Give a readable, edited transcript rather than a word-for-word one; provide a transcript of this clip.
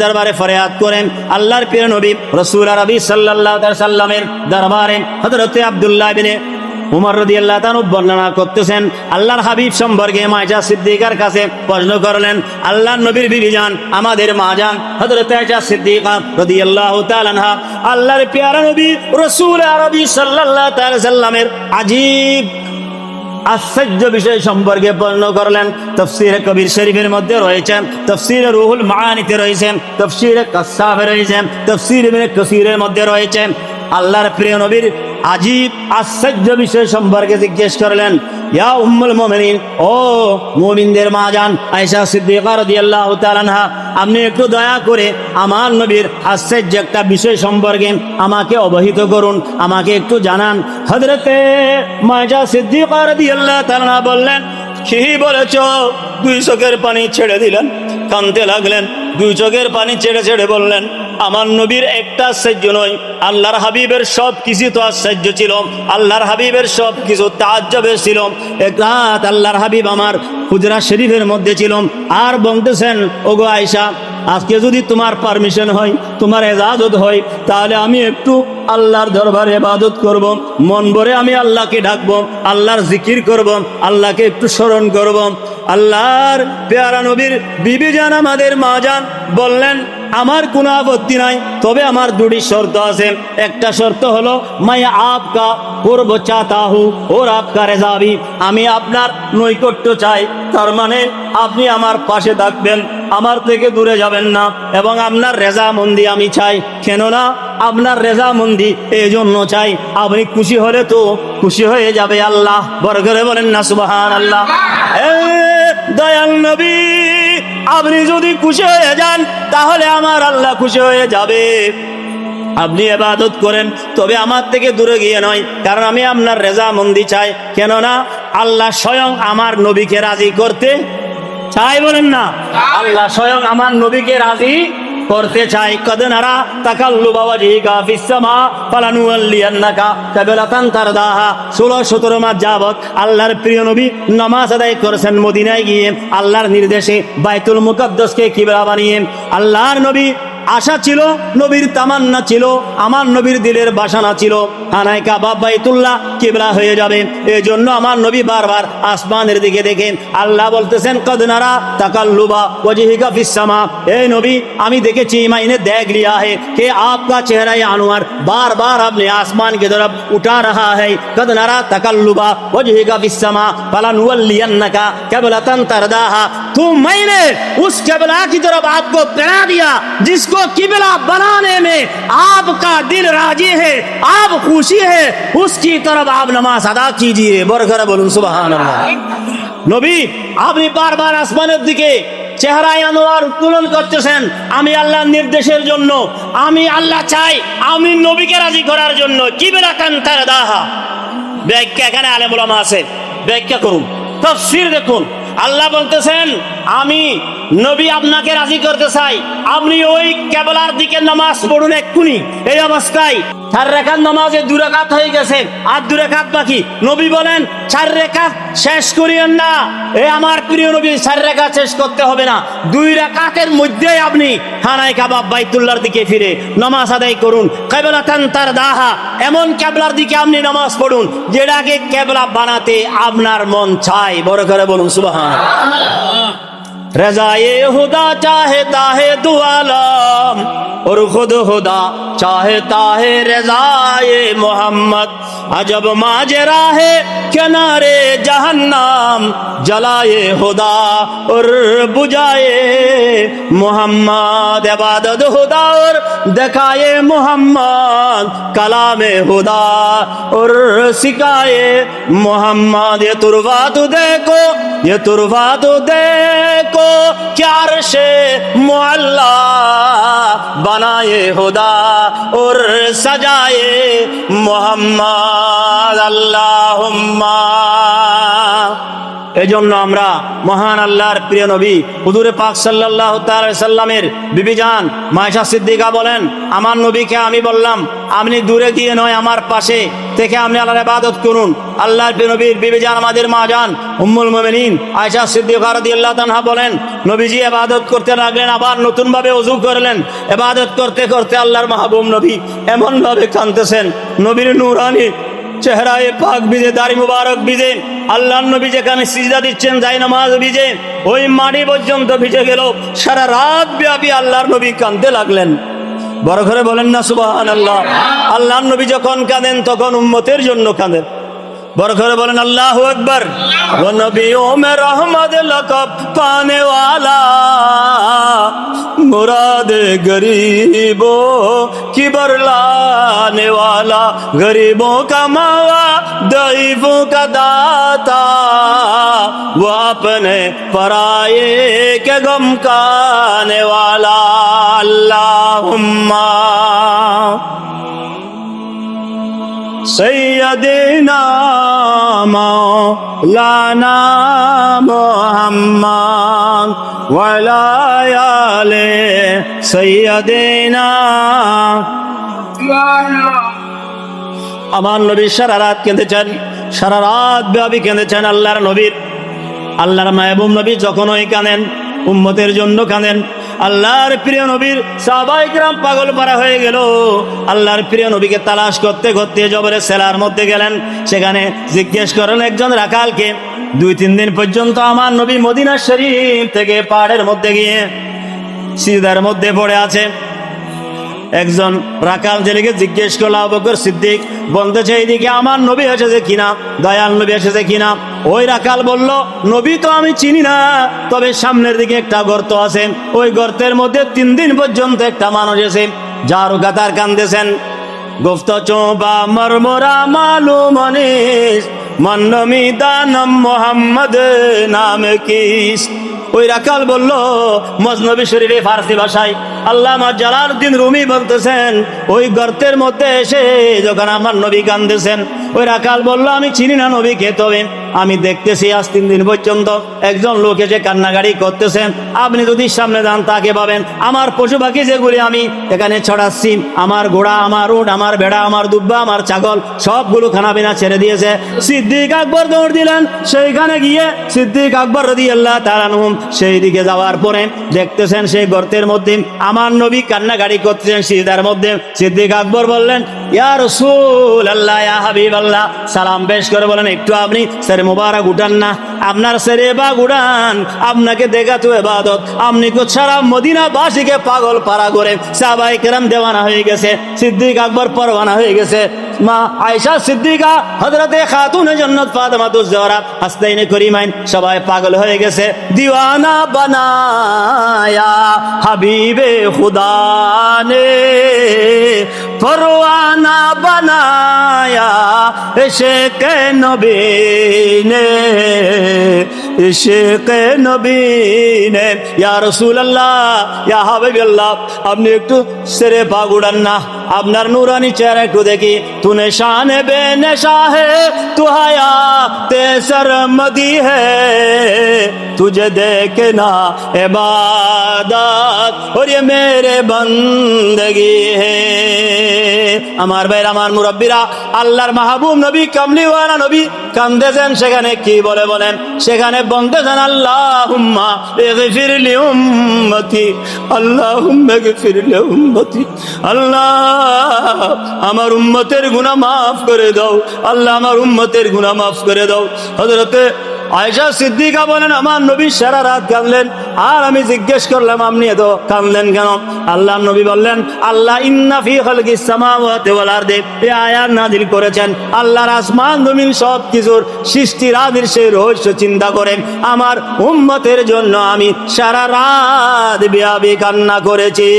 দরবারে ফরিয়াদ করেন। আল্লাহর প্রিয় নবী রাসূল আরবি সাল্লাল্লাহু আলাইহি সাল্লামের দরবারে হযরত আব্দুল্লাহ ইবনে উমর রাদিয়াল্লাহু তাআলা বর্ণনা করতেছেন, আল্লাহর হাবিব সম্পর্কে আয়েশা সিদ্দিকার কাছে প্রশ্ন করলেন। আল্লাহর নবীর বিবি জান, আমাদের মা জান হযরত আয়েশা সিদ্দিকা রাদিয়াল্লাহু তাআলা আনহা আল্লাহর প্রিয় নবী রাসূল আরবি সাল্লাল্লাহু আলাইহি সাল্লামের আজীব আশ্চর্য বিষয় সম্পর্কে বর্ণনা করলেন। তাফসীরে কবির শরীফের মধ্যে রয়েছেন, তাফসীরে রুহুল মাআনিতে রয়েছেন, তাফসীরে কাসাফে রয়েছেন, তাফসীর ইবনে কাসীরের মধ্যে রয়েছেন। আল্লাহর প্রিয় নবীর আজীব আশ্চর্য বিষয় সম্পর্কে জিজ্ঞেস করলেন, ইয়া উম্মুল মুমিনিন, ও মুমিনদের মা জান আয়েশা সিদ্দিকা রাদিয়াল্লাহু তাআলা আনহা, আপনি একটু দয়া করে আমার নবীর আশ্চর্য একটা বিষয় সম্পর্কে আমাকে অবহিত করুন, আমাকে একটু জানান। হযরতে আয়েশা সিদ্দিকা রাদিয়াল্লাহু তাআলা আনহা বললেন, কি বলেছ? দুই চোখের পানি ছেড়ে দিলেন, কাঁদতে লাগলেন। দুই চোখের পানি ছেড়ে ছেড়ে বললেন, আমার নবীর একটা আশ্চর্য নয়, আল্লাহর হাবিবের সব কিছু তো আশ্চর্য ছিল, আল্লাহর হাবিবের সব কিছু তাজ্জবের ছিল। এক রাত আল্লাহর হাবিব আমার হুজরা শরীফের মধ্যে ছিল, আর বলতেছেন, ওগো আয়েশা, আজকে যদি তোমার পারমিশন হয়, তোমার ইজাজত হয়, তাহলে আমি একটু আল্লাহর দরবারে ইবাদত করব, মন ভরে আমি আল্লাহকে ডাকবো, আল্লাহর জিকির করব, আল্লাহকে একটু স্মরণ করব। আল্লাহর প্যারা নবীর বিবি জান আমাদের মা জান বললেন, আমার কোনো আপত্তি নাই, তবে আমার দুটি শর্ত আছে। একটা শর্ত হলো, মাই আপকা কুরব চাহতা হু ওর আপকা রেজাবি, আমি আপনার নৈকট্য চাই, তার মানে আপনি আমার পাশে থাকবেন, আমার থেকে দূরে যাবেন না, এবং আপনার রেজামন্দি আমি চাই। কেননা আপনার রেজামন্দি এই জন্য চাই, আপনি খুশি হলে তো খুশি হয়ে যাবে আল্লাহ। বড় করে বলেন না সুবহানাল্লাহ। দয়াল নবী, আপনি যদি খুশি হয়ে যান তাহলে আমার আল্লাহ খুশি হয়ে যাবে। আপনি ইবাদত করেন, তবে আমার থেকে দূরে গিয়ে নয়, কারণ আমি আপনার রেজামন্দি চাই। কেননা আল্লাহ স্বয়ং আমার নবীকে রাজি করতে চাই। বলেন না, আল্লাহ স্বয়ং আমার নবীকে রাজি করতে চাই। কদ নারা তাকাল্লুবা ওয়াজহিকা ফিস সামা ফালানুওয়াল্লিয়ান্নাকা কিবলাতান তারদাহা। 16-17 মাস যাবত আল্লাহর প্রিয় নবী নামাজ আদায় করেছেন মদিনায় গিয়ে, আল্লাহর নির্দেশে বাইতুল মুকাদ্দাসকে কিবলা বানিয়ে। আল্লাহর নবী আশা ছিল, নবীর তামান্না ছিল, আমার নবীর দিলের বাসনা ছিল, খানায়ে কাবা বাইতুল্লাহ কিবলা হয়ে যাবে। এই জন্য আমার নবী বারবার আসমানের দিকে দেখেন। আল্লাহ বলতেছেন, কদ নারা তাকাল্লুবা ওয়াজহিকা ফিস সামা, এই নবী আমি দেখেছি, मैंने देख लिया है कि आपका चेहरा अनवर बार बार अपने आसमान की तरफ उठा रहा है। कद नरा तकल्लुबा वजहिका फिस समा फलनुवल्लियन्नका क़िबलतन तरदाहा, तो मैंने उस क़िबला की तरफ आपको बना दिया जिसको किबला बनाने में आपका दिल राजी है, आप खुशी है, उसकी तरफ आप नमाज अदा कीजिए। बरकर बोलूं सुभान अल्लाह। नबी আপনি বারবার আসমানের দিকে চেহারায় আনোয়ার উত্তোলন করতেছেন, আমি আল্লাহর নির্দেশের জন্য, আমি আল্লাহ চাই, আমি নবীকে রাজি করার জন্য। কিবলাতান তারদাহা, ব্যাখ্যা এখানে আলেম উলামা আছে, ব্যাখ্যা করুন, তাফসীর দেখুন। আল্লাহ বলতেছেন, আমি নবী আপনাকে রাজি করতে চাই, আপনি ওই কিবলার দিকে নামাজ পড়ুন এক্ষুনি। এই অবস্থায় 4 রাকাত নামাজে 2 রাকাত হয়ে গেছে, আর 2 রাকাত বাকি। নবী বলেন, 4 রাকাত শেষ করিয়েন না, এ আমার প্রিয় নবী, 4 রাকাত শেষ করতে হবে না, 2 রাকাতের মধ্যেই আপনি খানায়ে কাবা বাইতুল্লাহর দিকে ফিরে নামাজ আদায় করুন। কিবলাতান তারদাহা, এমন কিবলার দিকে আপনি নামাজ পড়ুন যেটাকে কিবলা বানাতে আপনার মন চায়। বড় করে বলুন সুবহানাল্লাহ। रज़ाए खुदा चाहता है दो आलम और खुद खुदा चाहता है रज़ाए मोहम्मद। अजब माजरा है किनारे जहन्नम, जलाए खुदा और बुझाए मोहम्मद। इबादत खुदा और दिखाए मोहम्मद, कलामे खुदा और सिखाए मोहम्मद। ये तुरवा तो देखो, ये तुरवा तो देखो, क्या अर्शे मुअल्ला बनाए खुदा और सजाए मोहम्मद। अल्लाहुम्मा এজন্য আমরা মহান আল্লাহর প্রিয় নবী হুজুরে পাক সাল্লাল্লাহু তাআলা সাল্লামের বিবি জান মায়েশা সিদ্দিকা বলেন, আমার নবীকে আমি বললাম আপনি দূরে গিয়ে নয় আমার পাশে থেকে আপনি আল্লাহর ইবাদত করুন। আল্লাহর প্রিয় নবীর বিবি জান আমাদের মা জান উম্মুল মুমিনিন আয়েশা সিদ্দিকা রাদিয়াল্লাহু তাআলা বলেন, নবীজি ইবাদত করতে লাগলেন, আবার নতুন ভাবে ওযু করলেন। ইবাদত করতে করতে আল্লাহর মাহবুব নবী এমন ভাবে কাঁদতেছেন, নবীর নূরানি চেহারায় পাক ভিজে, দাড়ি মুবারক ভিজে, আল্লাহর নবী যেখানে সিজদা দিচ্ছেন যাই নামাজ ভিজে, ওই মাটি পর্যন্ত ভিজে গেল। সারা রাত ব্যাপী আল্লাহর নবী কাঁদতে লাগলেন। বড় করে বলেন না সুবহানাল্লাহ। আল্লাহর নবী যখন কাঁদেন তখন উম্মতের জন্য কাঁদেন। বড় করে বলেন আল্লাহু আকবার। वो नबियों में रहमत लक़ब पाने वाला, मुराद गरीबों की बरलाने वाला, गरीबों का मावा दईफों का दाता, वो अपने पराये के गम काने वाला। अल्लाहुम्मा सैयदना मौलाना मुहम्मद वला आले सैयदना। আমার নবী সারা রাত কেঁদেছেন, সারা রাত ব্যাপী কেঁদেছেন আল্লাহর নবীর। আল্লাহর মাহবুব নবী যখন ওই কাঁদেন উম্মতের জন্য কাঁদেন। আল্লাহর প্রিয় নবীর সাহাবায়ে কিরাম পাগল পারা হয়ে গেল। আল্লাহর প্রিয় নবীকে তালাশ করতে করতে জবরে সেলার মধ্যে গেলেন। সেখানে জিজ্ঞেস করেন একজন রাখালকে, 2-3 দিন পর্যন্ত আমার নবী মদিনা শরীফ থেকে পাহাড়ের মধ্যে গিয়ে সিজদার মধ্যে পড়ে আছে। একজন রাখাল জেলেকে জিজ্ঞেস করল, আবু বকর সিদ্দিক বলতেছে এইদিকে আমার নবী এসেছে কিনা, দয়াল নবী এসেছে কিনা। ওই রাখাল বলল, নবী তো আমি চিনি না, তবে সামনের দিকে একটা গর্ত আছে, ওই গর্তের মধ্যে 3 দিন পর্যন্ত একটা মানুষ এসে যার গাতার কান্দেছেন। গুফত চোবা মরমরা মালুম অনিস মন্নমি দানম মোহাম্মদ নাম কিস। ওই রাখাল বলল, মজনবী শরীফে ফারসি ভাষায় আল্লামা জালালউদ্দিন রুমি বলতেছেন, ওই গর্তের মধ্যে এসে যখন আমার নবী কান্দেছেন। ওই রাখাল বলল, আমি চিনি না নবীকে, তবে আমি দেখতেছি আজ 3 দিন পর্যন্ত একজন লোক এসে কান্নাকাটি করতেছেন। আপনি যদি সামনে যান তাকে পাবেন। আমার পশু পাখি যেগুলি আমি এখানে ছড়াচ্ছি, আমার ঘোড়া, আমার উট, আমার ভেড়া, আমার দুব্বা, আমার ছাগল, সবগুলো খানাপিনা ছেড়ে দিয়েছে। সিদ্দিক আকবর দৌড় দিলেন, সেইখানে গিয়ে সিদ্দিক আকবর রাদিয়াল্লাহু তাআলা আনহু সেই দিকে যাওয়ার পরে দেখতেছেন সেই গর্তের মধ্যে আমার নবী কান্নাকাটি করতেছেন সিজদার মধ্যে। সিদ্দিক আকবর বললেন, ইয়া রাসূলুল্লাহ, ইয়া হাবিবাল্লাহ, সালাম পেশ করে বলেন, একটু আপনি সেরে মুবারক উঠান না, আপনার সেরে বা উঠান, আপনাকে দেখা তো ইবাদত, আপনি তো সারা মদিনাবাসীকে পাগল পারা করে সাহাবায়ে কেরাম দেওয়ানা হয়ে গেছে, সিদ্দিক আকবর পরওয়ানা হয়ে গেছে। মা আয়েশা সিদ্দিকা, হযরতে খাতুনে জান্নাত ফাতেমাতুজ জহরা, হাসনাইনে করিমাইন সবাই পাগল হয়ে গেছে। दीवाना बनाया हबीबे खुदा ने, परवाना बनाया इश्क़ नबी ने, इश्क़ नबी ने। या रसूल अल्लाह, या हबीब अल्लाह, আপনি একটু সেরে পা গুড়ান না, আপনার নুরানি চেহারা একটু দেখি। तू निशान बेनशा है, तू हयाते सरमदी है, तुझे देखना इबादत और ये मेरे बंदगी है। আমার ভাইরা, আমার মুরব্বীরা, আল্লাহর মাহবুব নবী কামলিওয়ালা নবী কান্দেছেন। সেখানে কি বলে বলেন, সেখানে বলতেছেন, আল্লাহুম্মা ইগফির লি উম্মতি, আল্লাহুম্মা ইগফির লি উম্মতি। আল্লাহ, আমার উম্মতের গুনাহ মাফ করে দাও, আল্লাহ আমার উম্মতের গুনাহ মাফ করে দাও। হযরতে আয়েশা সিদ্দিকা বলেন, আমার নবী সারা রাত কাঁদলেন। আর আমি জিজ্ঞেস করলাম, আপনি এত কাঁদলেন কেন? আল্লাহ নবী বললেন, আল্লাহ ইন্না ফি খালকিস সামাওয়াতি ওয়াল আরদি, এই আয়াত নাযিল করেছেন আল্লাহর আসমান জমিন সব কিছুর সৃষ্টির আদির সেই রহস্য চিন্তা করেন আমার উম্মতের জন্য আমি সারা রাত ব্যাপী কান্না করেছি।